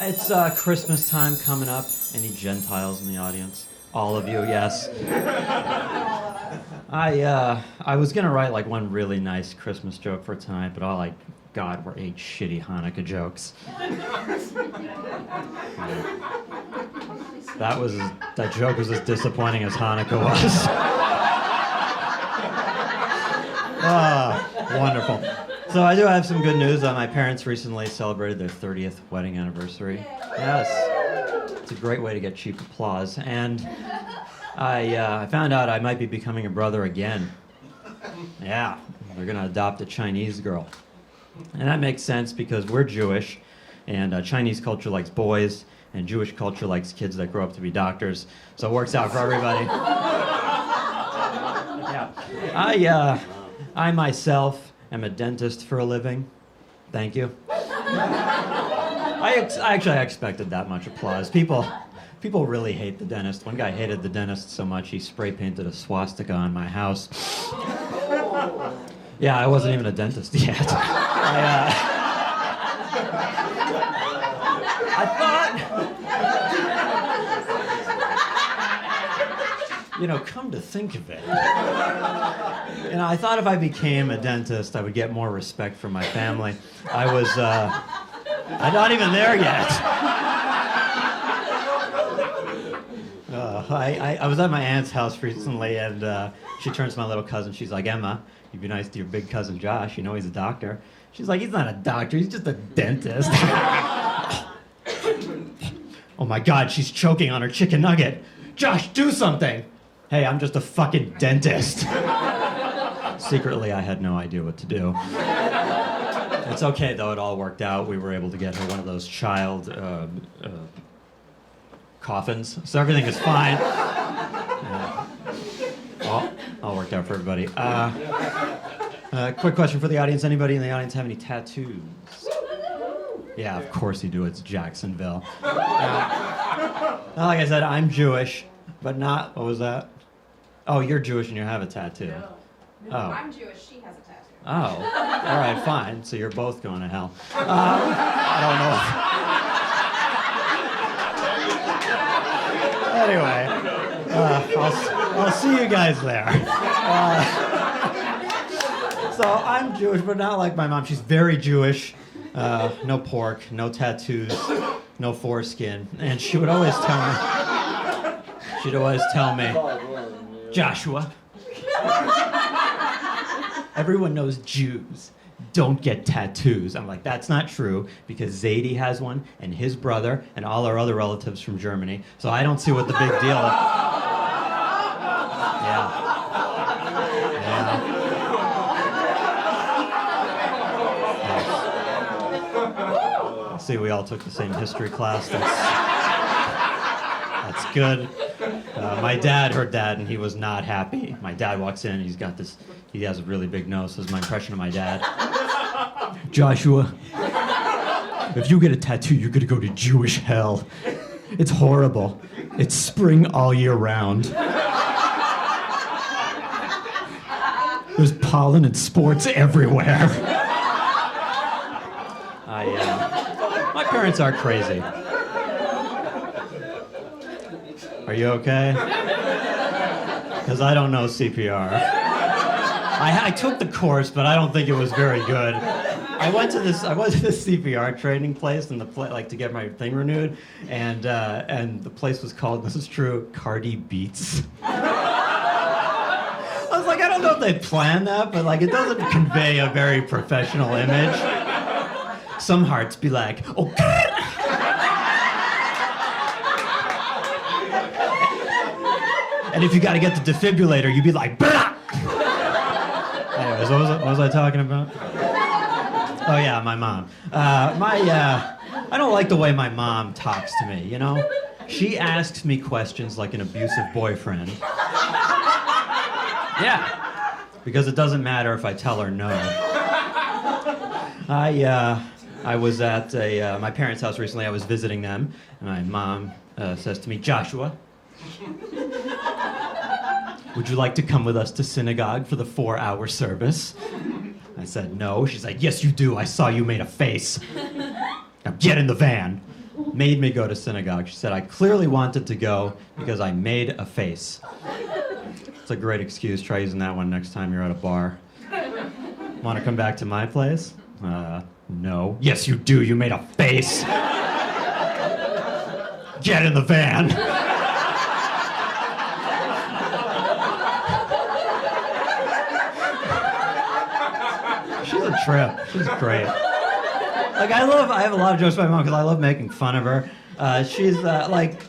It's Christmas time coming up. Any Gentiles in the audience? All of you, yes. I was gonna write like one really nice Christmas joke for tonight, but all I got were 8 shitty Hanukkah jokes. That joke was as disappointing as Hanukkah was. Wonderful. So I do have some good news. My parents recently celebrated their 30th wedding anniversary. Yes. It's a great way to get cheap applause. And I found out I might be becoming a brother again. Yeah, they're going to adopt a Chinese girl. And that makes sense because we're Jewish, and Chinese culture likes boys, and Jewish culture likes kids that grow up to be doctors. So it works out for everybody. Yeah. I myself am a dentist for a living. Thank you. I expected that much applause. People really hate the dentist. One guy hated the dentist so much he spray painted a swastika on my house. Yeah, I wasn't even a dentist yet. I thought, come to think of it, I thought if I became a dentist, I would get more respect from my family. I'm not even there yet. I was at my aunt's house recently, and she turns to my little cousin. She's like, Emma, you'd be nice to your big cousin Josh. You know he's a doctor. She's like, he's not a doctor. He's just a dentist. Oh my God, she's choking on her chicken nugget. Josh, do something. Hey, I'm just a fucking dentist. Secretly, I had no idea what to do. It's okay, though. It all worked out. We were able to get her one of those child coffins, so everything is fine. All worked out for everybody. Quick question for the audience. Anybody in the audience have any tattoos? Yeah, of course you do. It's Jacksonville. Like I said, I'm Jewish, but not... What was that? Oh, you're Jewish and you have a tattoo. No, I'm Jewish. She has a tattoo. Oh, all right, fine. So you're both going to hell. I don't know. Anyway, I'll see you guys there. So I'm Jewish, but not like my mom. She's very Jewish. No pork, no tattoos, no foreskin. And she would always tell me, Joshua, everyone knows Jews don't get tattoos. I'm like, that's not true, because Zadie has one, and his brother, and all our other relatives from Germany, so I don't see what the big deal is. Yeah. See, we all took the same history class. That's good. My dad, her dad, and he was not happy. My dad walks in, and he has a really big nose. This is my impression of my dad. Joshua, if you get a tattoo, you're gonna go to Jewish hell. It's horrible. It's spring all year round. There's pollen and sports everywhere. My parents are crazy. Are you okay? Because I don't know CPR. I took the course, but I don't think it was very good. I went to this CPR training place and to get my thing renewed, and the place was called, this is true, Cardi Beats. I was like, I don't know if they planned that, but it doesn't convey a very professional image. Some hearts be like, oh God. And if you got to get the defibrillator, you'd be like, blah! Anyways, what was I talking about? Oh yeah, my mom. I don't like the way my mom talks to me, She asks me questions like an abusive boyfriend. Yeah, because it doesn't matter if I tell her no. I was at my parents' house recently. I was visiting them, and my mom says to me, Joshua, would you like to come with us to synagogue for the 4-hour service? I said, no. She's like, yes, you do. I saw you made a face. Now get in the van. made me go to synagogue. She said I clearly wanted to go because I made a face. It's a great excuse. Try using that one next time you're at a bar. Want to come back to my place? No. Yes, you do. You made a face. Get in the van. She's a trip. She's great. Like, I have a lot of jokes with my mom because I love making fun of her. She's like,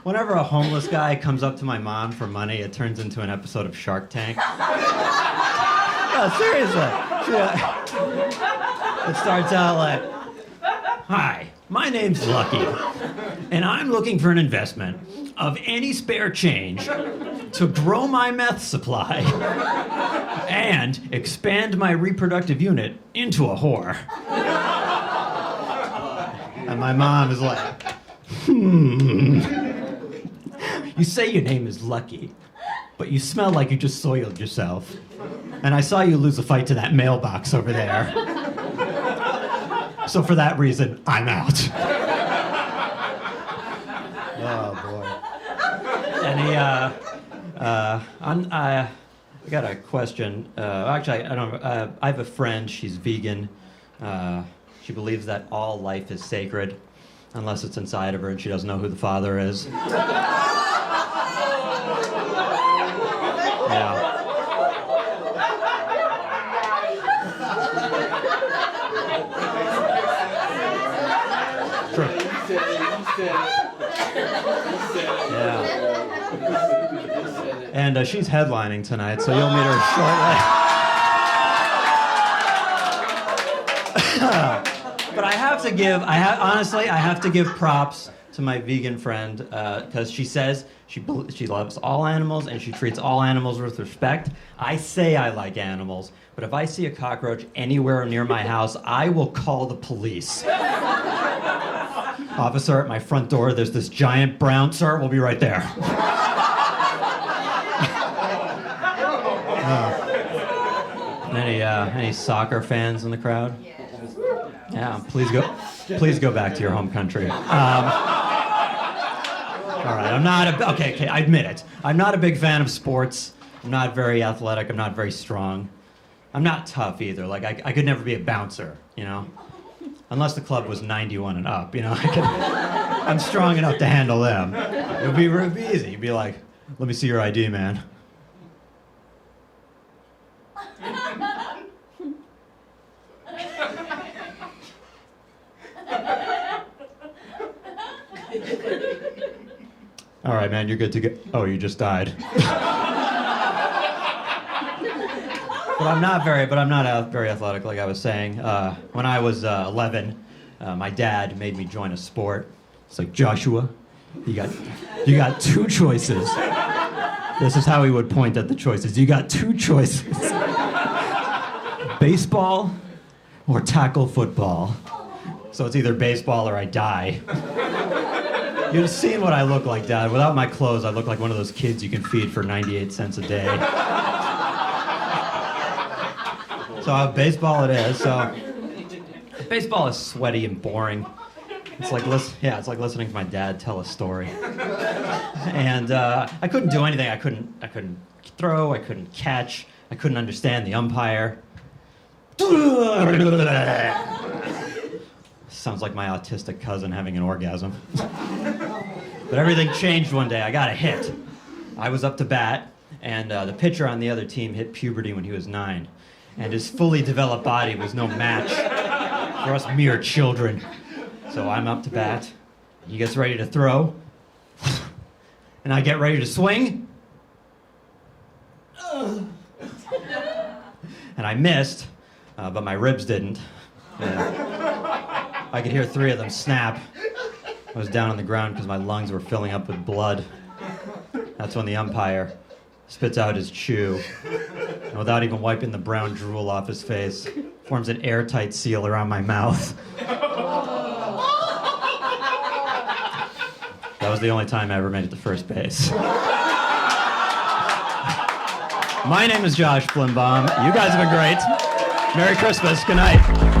whenever a homeless guy comes up to my mom for money, it turns into an episode of Shark Tank. No, seriously. It starts out like, "Hi, my name's Lucky, and I'm looking for an investment of any spare change to grow my meth supply and expand my reproductive unit into a whore." And my mom is like, "You say your name is Lucky, but you smell like you just soiled yourself. And I saw you lose a fight to that mailbox over there. So for that reason, I'm out." Oh, boy. And I got a question. Actually, I don't. I have a friend. She's vegan. She believes that all life is sacred, unless it's inside of her, and she doesn't know who the father is. Yeah. True. Yeah. And she's headlining tonight, so you'll meet her shortly. But I have to give props to my vegan friend because she says she loves all animals and she treats all animals with respect. I say I like animals, but if I see a cockroach anywhere near my house, I will call the police. "Officer, at my front door, there's this giant brown..." "Sir, we'll be right there." Any soccer fans in the crowd? Yeah, please go back to your home country. All right, okay, I admit it. I'm not a big fan of sports. I'm not very athletic. I'm not very strong. I'm not tough either. Like, I could never be a bouncer, you know? Unless the club was 91 and up, you know? I'm strong enough to handle them. It would be easy. You'd be like, "Let me see your ID, man." "All right, man, you're good to go." "Oh, you just died." But I'm not very athletic, like I was saying. When I was 11, my dad made me join a sport. It's like, "Joshua, you got two choices." This is how he would point at the choices. "You got two choices: baseball or tackle football. So it's either baseball or I die." You've seen what I look like, Dad. Without my clothes, I look like one of those kids you can feed for 98 cents a day. So baseball it is. So baseball is sweaty and boring. It's like listening to my dad tell a story. And I couldn't do anything. I couldn't throw. I couldn't catch. I couldn't understand the umpire. Sounds like my autistic cousin having an orgasm. But everything changed one day. I got a hit. I was up to bat, and the pitcher on the other team hit puberty when he was 9. And his fully developed body was no match for us mere children. So I'm up to bat. He gets ready to throw. And I get ready to swing. And I missed, but my ribs didn't. I could hear 3 of them snap. I was down on the ground because my lungs were filling up with blood. That's when the umpire spits out his chew, and without even wiping the brown drool off his face, forms an airtight seal around my mouth. That was the only time I ever made it to first base. My name is Josh Blimbaum. You guys have been great. Merry Christmas. Good night.